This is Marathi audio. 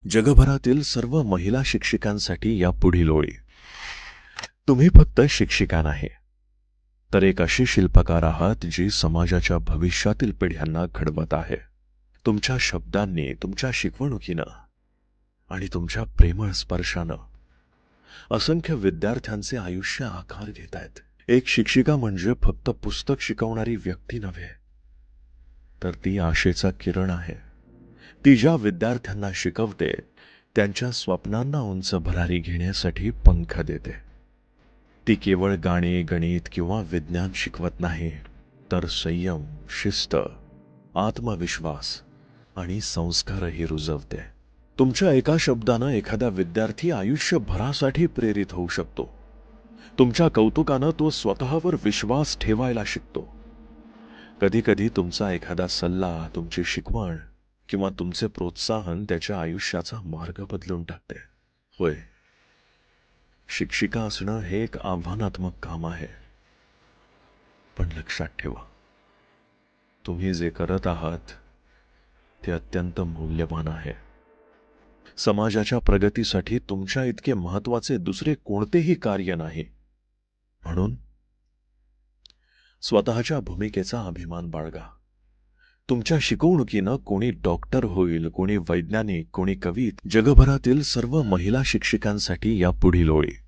जगभरातील सर्व महिला शिक्षिकांसाठी या पुढील ओळी. तुम्ही फक्त शिक्षिका नाही, तर एक अशी शिल्पकार आहात जी समाजाच्या भविष्यातील पिढ्यांना घडवत आहे. तुमच्या शब्दांनी, तुमच्या शिकवणुकीनं आणि तुमच्या प्रेमळ स्पर्शानं असंख्य विद्यार्थ्यांचे आयुष्य आकार घेत आहेत. एक शिक्षिका म्हणजे फक्त पुस्तक शिकवणारी व्यक्ती नव्हे, तर ती आशेचा किरण आहे. ती ज्या विद्यार्थ्यांना शिकवते त्यांच्या स्वप्नांना उंच भरारी घेण्यासाठी पंख देते. ती केवळ गाणे, गणित किंवा विज्ञान शिकवत नाही, तर संयम, शिस्त, आत्मविश्वास आणि संस्कारही रुजवते. तुमच्या एका शब्दानं एखादा विद्यार्थी आयुष्यभरासाठी प्रेरित होऊ शकतो. तुमच्या कौतुकानं तो स्वतःवर विश्वास ठेवायला शिकतो. कधी कधी तुमचा एखादा सल्ला, तुमची शिकवण किंवा तुमचे प्रोत्साहन त्याच्या आयुष्याचा मार्ग बदलून टाकते. होय, शिक्षिका असणं हे एक आव्हानात्मक काम आहे. पण लक्षात ठेवा, तुम्ही जे करत आहात ते अत्यंत मूल्यवान आहे. समाजाच्या प्रगतीसाठी तुमच्या इतके महत्वाचे दुसरे कोणतेही कार्य नाही. म्हणून स्वतःच्या भूमिकेचा अभिमान बाळगा. तुमच्या शिकवणुकीनं कोणी डॉक्टर होईल, कोणी वैज्ञानिक, कोणी कवी. जगभरातील सर्व महिला शिक्षिकांसाठी या पुढील ओळी.